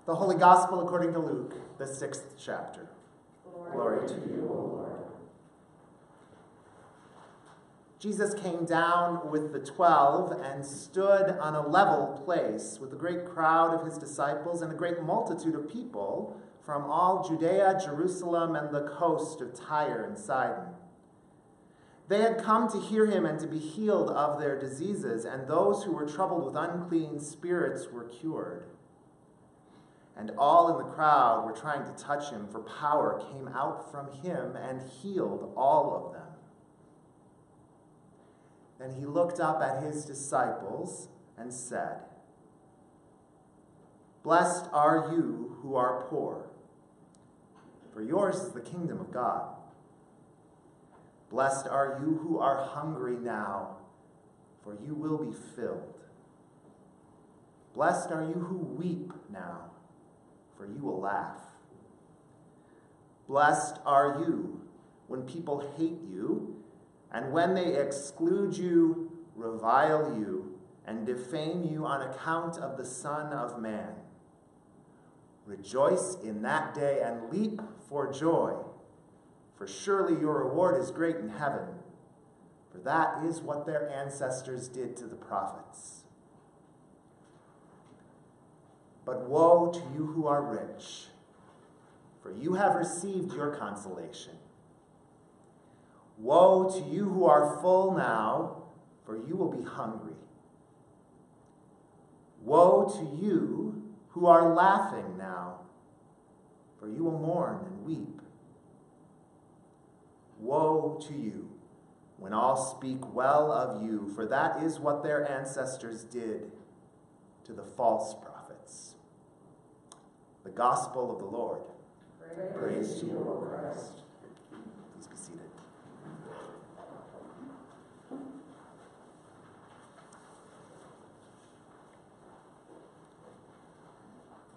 The Holy Gospel according to Luke, the 6th chapter. Glory to you, O Lord. Jesus came down with the 12 and stood on a level place with a great crowd of his disciples and a great multitude of people from all Judea, Jerusalem, and the coast of Tyre and Sidon. They had come to hear him and to be healed of their diseases, and those who were troubled with unclean spirits were cured. And all in the crowd were trying to touch him, for power came out from him and healed all of them. Then he looked up at his disciples and said, "Blessed are you who are poor, for yours is the kingdom of God. Blessed are you who are hungry now, for you will be filled. Blessed are you who weep now, for you will laugh. Blessed are you when people hate you, and when they exclude you, revile you, and defame you on account of the Son of Man. Rejoice in that day and leap for joy, for surely your reward is great in heaven, for that is what their ancestors did to the prophets. But woe to you who are rich, for you have received your consolation. Woe to you who are full now, for you will be hungry. Woe to you who are laughing now, for you will mourn and weep. Woe to you when all speak well of you, for that is what their ancestors did to the false prophets." The Gospel of the Lord. Praise to you, O Christ. Please be seated.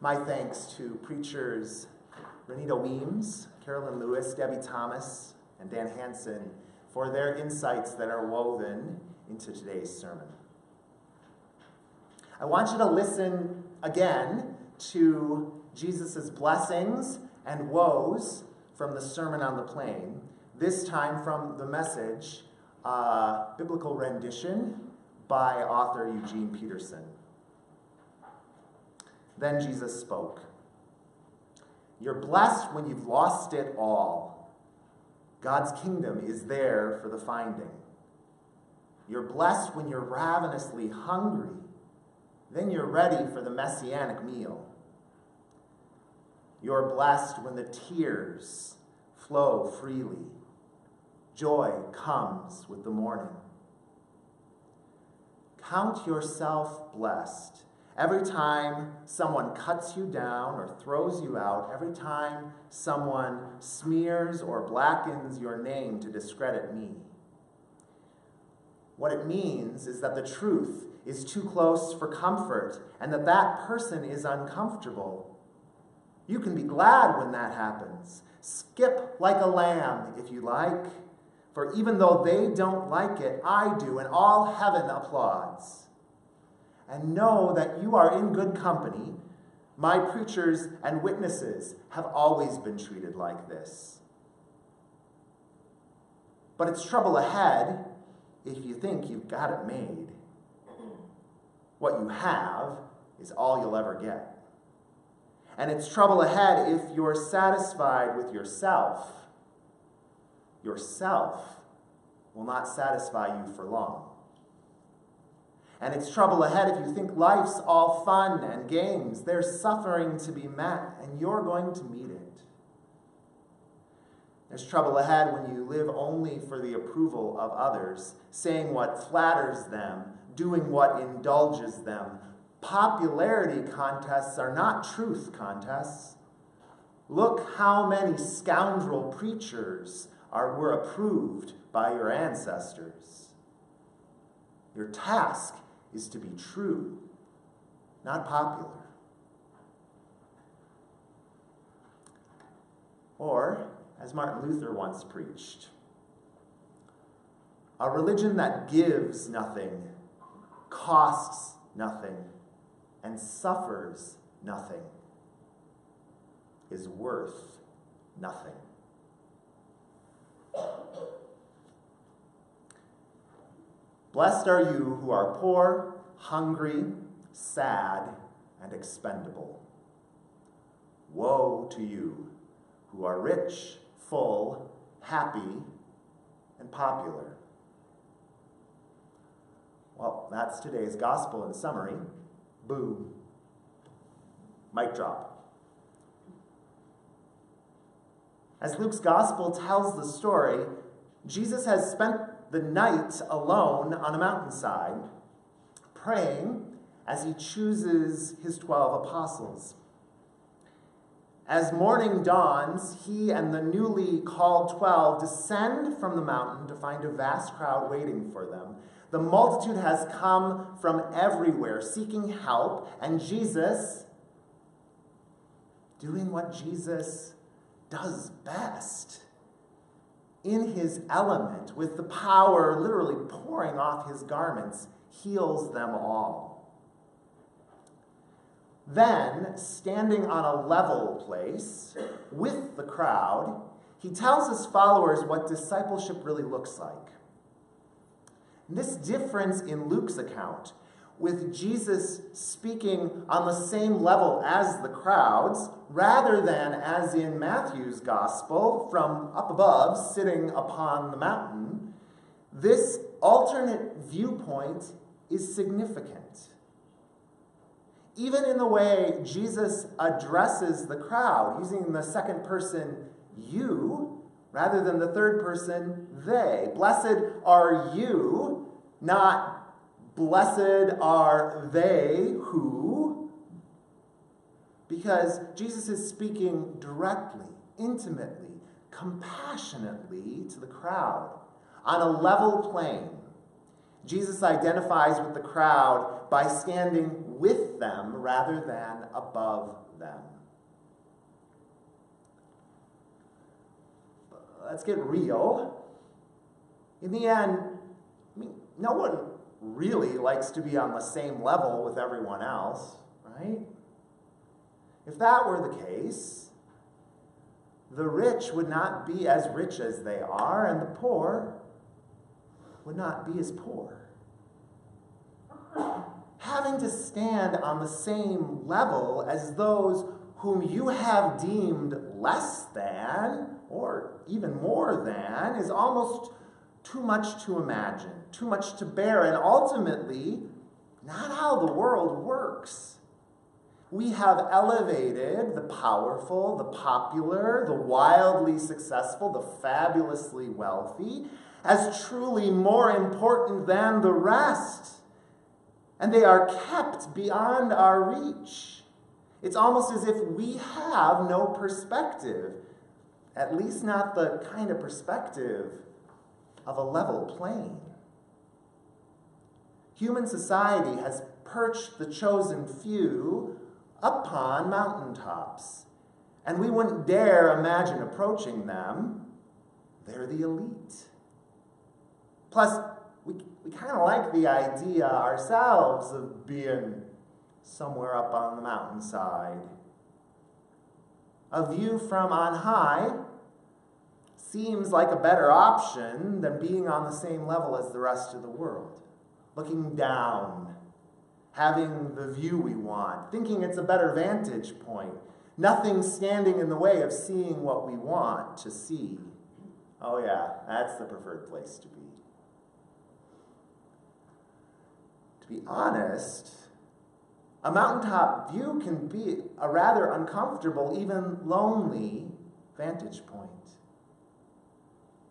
My thanks to preachers Renita Weems, Carolyn Lewis, Debbie Thomas, and Dan Hansen for their insights that are woven into today's sermon. I want you to listen again to Jesus' blessings and woes from the Sermon on the Plain, this time from the Message, biblical rendition by author Eugene Peterson. Then Jesus spoke. "You're blessed when you've lost it all. God's kingdom is there for the finding. You're blessed when you're ravenously hungry. Then you're ready for the messianic meal. You're blessed when the tears flow freely. Joy comes with the morning. Count yourself blessed every time someone cuts you down or throws you out, every time someone smears or blackens your name to discredit me. What it means is that the truth is too close for comfort and that that person is uncomfortable. You can be glad when that happens. Skip like a lamb if you like, for even though they don't like it, I do, and all heaven applauds. And know that you are in good company. My preachers and witnesses have always been treated like this. But it's trouble ahead if you think you've got it made. What you have is all you'll ever get. And it's trouble ahead if you're satisfied with yourself. Yourself will not satisfy you for long. And it's trouble ahead if you think life's all fun and games. There's suffering to be met, and you're going to meet it. There's trouble ahead when you live only for the approval of others, saying what flatters them, doing what indulges them. Popularity contests are not truth contests. Look how many scoundrel preachers were approved by your ancestors. Your task is to be true, not popular. Or, as Martin Luther once preached, a religion that gives nothing, costs nothing, and suffers nothing is worth nothing. Blessed are you who are poor, hungry, sad, and expendable. Woe to you who are rich, full, happy, and popular. Well, that's today's gospel in summary. Boom. Mic drop. As Luke's gospel tells the story, Jesus has spent the night alone on a mountainside, praying as he chooses his 12 apostles. As morning dawns, he and the newly called 12 descend from the mountain to find a vast crowd waiting for them. The multitude has come from everywhere, seeking help, and Jesus, doing what Jesus does best, in his element, with the power literally pouring off his garments, heals them all. Then, standing on a level place with the crowd, he tells his followers what discipleship really looks like. This difference in Luke's account, with Jesus speaking on the same level as the crowds, rather than, as in Matthew's gospel, from up above, sitting upon the mountain, this alternate viewpoint is significant. Even in the way Jesus addresses the crowd, using the second person you, rather than the third person they. Blessed are you, not blessed are they who, because Jesus is speaking directly, intimately, compassionately to the crowd on a level plane. Jesus identifies with the crowd by standing with them rather than above them. Let's get real. In the end, no one really likes to be on the same level with everyone else, right? If that were the case, the rich would not be as rich as they are, and the poor would not be as poor. Having to stand on the same level as those whom you have deemed less than, or even more than, is almost too much to imagine, too much to bear, and ultimately, not how the world works. We have elevated the powerful, the popular, the wildly successful, the fabulously wealthy as truly more important than the rest. And they are kept beyond our reach. It's almost as if we have no perspective, at least not the kind of perspective of a level plane. Human society has perched the chosen few upon mountaintops, and we wouldn't dare imagine approaching them. They're the elite. Plus, we kind of like the idea ourselves of being somewhere up on the mountainside. A view from on high seems like a better option than being on the same level as the rest of the world. Looking down, having the view we want, thinking it's a better vantage point. Nothing standing in the way of seeing what we want to see. Oh yeah, that's the preferred place to be. To be honest, a mountaintop view can be a rather uncomfortable, even lonely vantage point.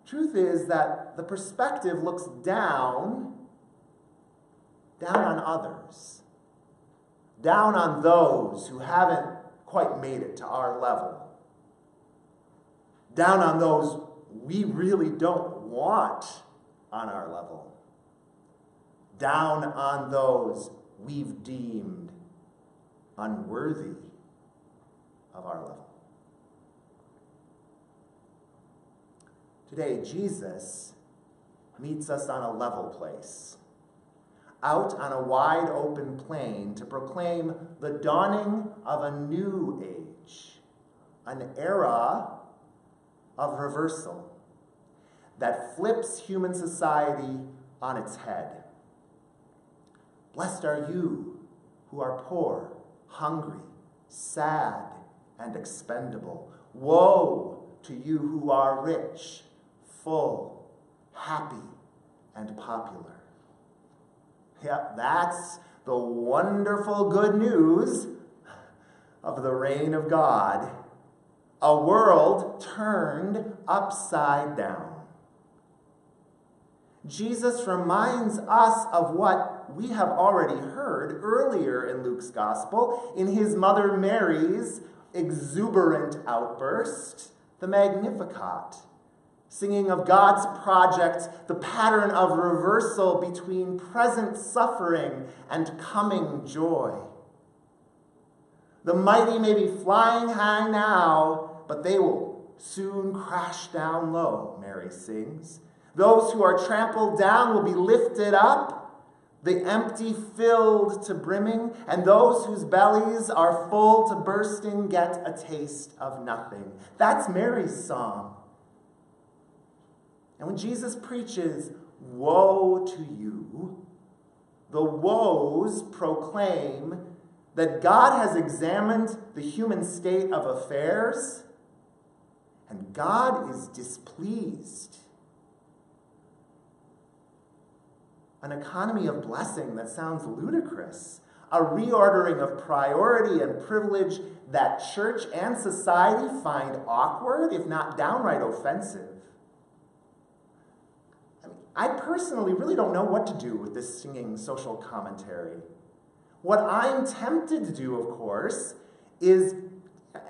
Truth is that the perspective looks down on others, down on those who haven't quite made it to our level, down on those we really don't want on our level, down on those we've deemed unworthy of our level. Today, Jesus meets us on a level place, out on a wide open plain to proclaim the dawning of a new age, an era of reversal that flips human society on its head. Blessed are you who are poor, hungry, sad, and expendable. Woe to you who are rich, full, happy, and popular. Yep, that's the wonderful good news of the reign of God. A world turned upside down. Jesus reminds us of what we have already heard earlier in Luke's gospel in his mother Mary's exuberant outburst, the Magnificat, singing of God's project, the pattern of reversal between present suffering and coming joy. The mighty may be flying high now, but they will soon crash down low, Mary sings. Those who are trampled down will be lifted up, the empty filled to brimming, and those whose bellies are full to bursting get a taste of nothing. That's Mary's song. And when Jesus preaches, woe to you, the woes proclaim that God has examined the human state of affairs, and God is displeased. An economy of blessing that sounds ludicrous, a reordering of priority and privilege that church and society find awkward, if not downright offensive. I personally really don't know what to do with this stinging social commentary. What I'm tempted to do, of course, is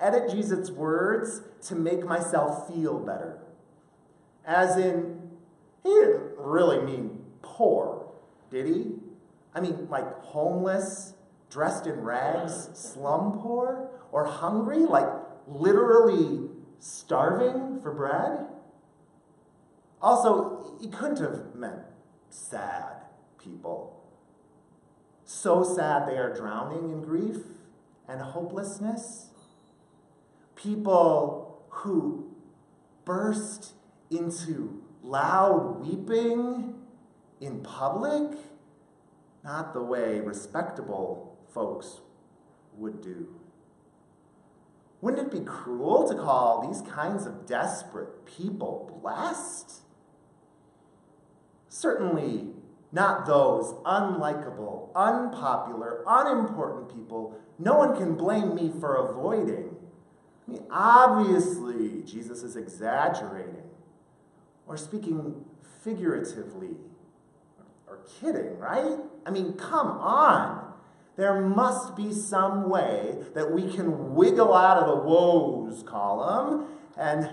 edit Jesus' words to make myself feel better. As in, he didn't really mean poor, did he? I mean, like homeless, dressed in rags, slum poor? Or hungry, like literally starving for bread? Also, he couldn't have meant sad people. So sad they are drowning in grief and hopelessness. People who burst into loud weeping in public, not the way respectable folks would do. Wouldn't it be cruel to call these kinds of desperate people blessed? Certainly not those unlikable, unpopular, unimportant people no one can blame me for avoiding. I mean, obviously, Jesus is exaggerating or speaking figuratively or kidding, right? I mean, come on. There must be some way that we can wiggle out of the woes column and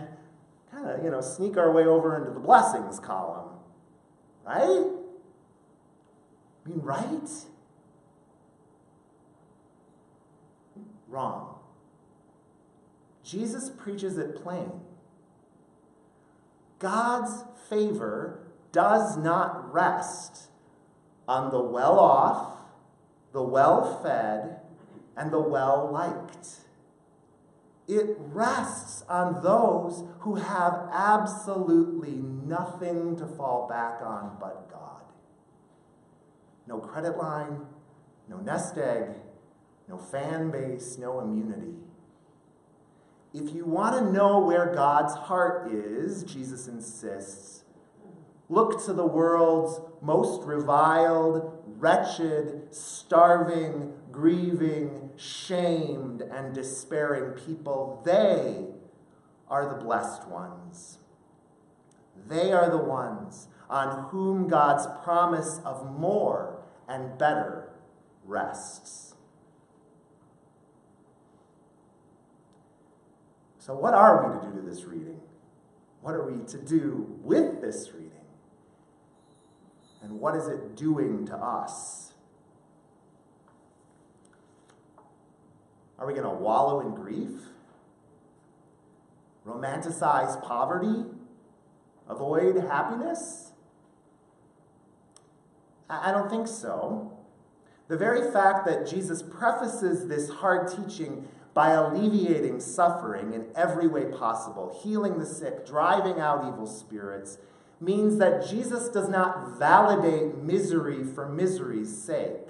kind of, sneak our way over into the blessings column. Right? I mean, right? Wrong. Jesus preaches it plain. God's favor does not rest on the well-off, the well-fed, and the well-liked. It rests on those who have absolutely nothing to fall back on but God. No credit line, no nest egg, no fan base, no immunity. If you want to know where God's heart is, Jesus insists, look to the world's most reviled, wretched, starving, grieving, shamed, and despairing people. They are the blessed ones. They are the ones on whom God's promise of more and better rests. So what are we to do to this reading? What are we to do with this reading? And what is it doing to us? Are we going to wallow in grief? Romanticize poverty? Avoid happiness? I don't think so. The very fact that Jesus prefaces this hard teaching by alleviating suffering in every way possible, healing the sick, driving out evil spirits, means that Jesus does not validate misery for misery's sake.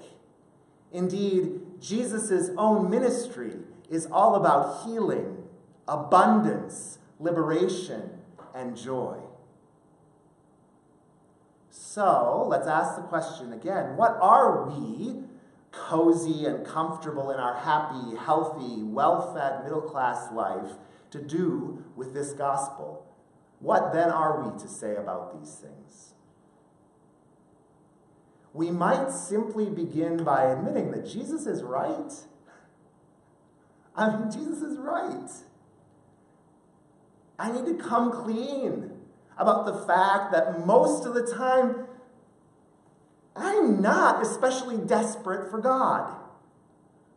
Indeed, Jesus' own ministry is all about healing, abundance, liberation, and joy. So, let's ask the question again. What are we, cozy and comfortable in our happy, healthy, well-fed, middle-class life, to do with this gospel? What then are we to say about these things? We might simply begin by admitting that Jesus is right. Jesus is right. I need to come clean about the fact that most of the time, I'm not especially desperate for God.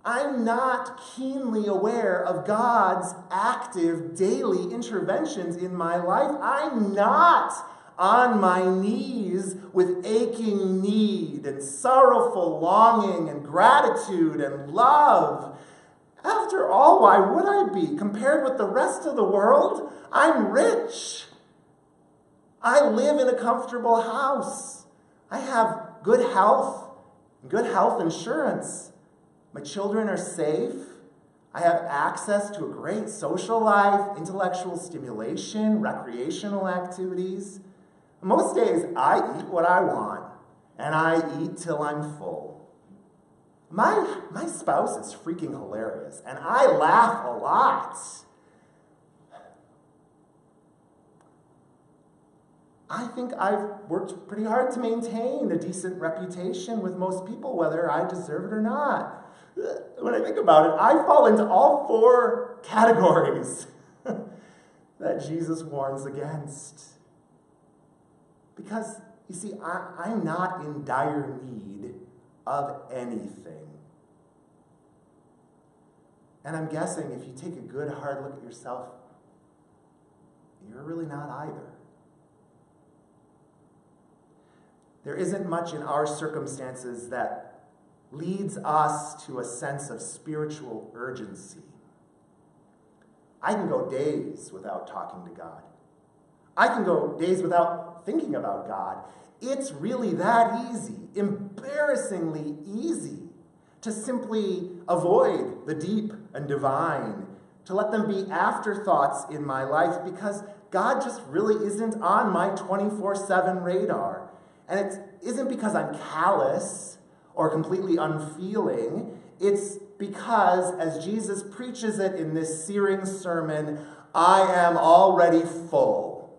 I'm not keenly aware of God's active daily interventions in my life. I'm not on my knees with aching need and sorrowful longing and gratitude and love. After all, why would I be? Compared with the rest of the world, I'm rich. I live in a comfortable house. I have good health insurance. My children are safe. I have access to a great social life, intellectual stimulation, recreational activities. Most days, I eat what I want, and I eat till I'm full. My spouse is freaking hilarious, and I laugh a lot. I think I've worked pretty hard to maintain a decent reputation with most people, whether I deserve it or not. When I think about it, I fall into all four categories that Jesus warns against. Because, you see, I'm not in dire need of anything. And I'm guessing if you take a good, hard look at yourself, you're really not either. There isn't much in our circumstances that leads us to a sense of spiritual urgency. I can go days without talking to God. I can go days without thinking about God. It's really that easy, embarrassingly easy, to simply avoid the deep and divine, to let them be afterthoughts in my life because God just really isn't on my 24/7 radar. And it isn't because I'm callous or completely unfeeling. It's because, as Jesus preaches it in this searing sermon, I am already full.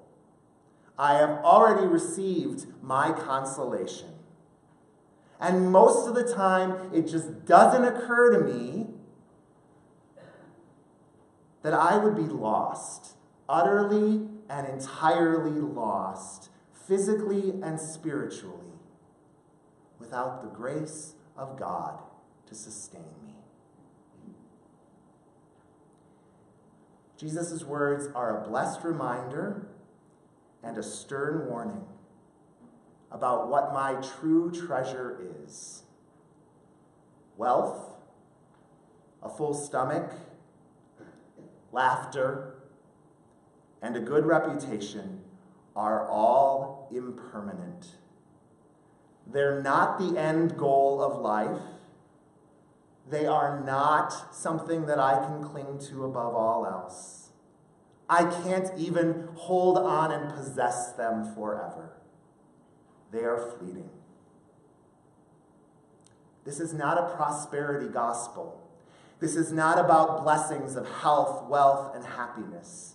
I have already received my consolation. And most of the time, it just doesn't occur to me that I would be lost, utterly and entirely lost, physically and spiritually, without the grace of God to sustain me. Jesus' words are a blessed reminder and a stern warning about what my true treasure is. Wealth, a full stomach, laughter, and a good reputation are all impermanent. They're not the end goal of life. They are not something that I can cling to above all else. I can't even hold on and possess them forever. They are fleeting. This is not a prosperity gospel. This is not about blessings of health, wealth, and happiness.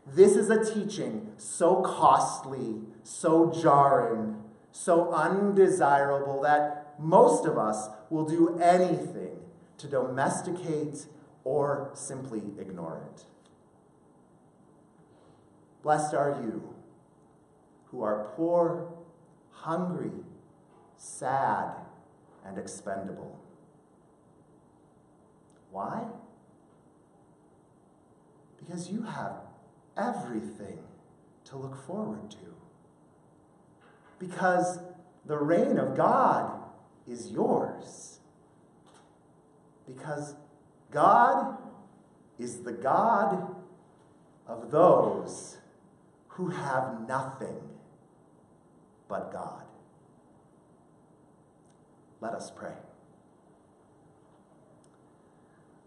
This is a teaching so costly, so jarring, so undesirable that most of us will do anything to domesticate or simply ignore it. Blessed are you who are poor, hungry, sad, and expendable. Why? Because you have everything to look forward to. Because the reign of God is yours. Because God is the God of those who have nothing but God. Let us pray.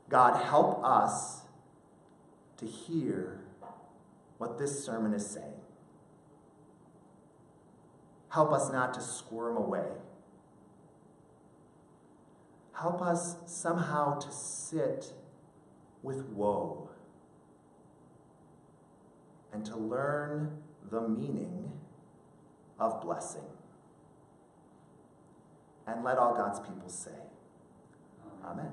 God, help us to hear what this sermon is saying. Help us not to squirm away. Help us somehow to sit with woe and to learn the meaning of blessing. And let all God's people say, Amen.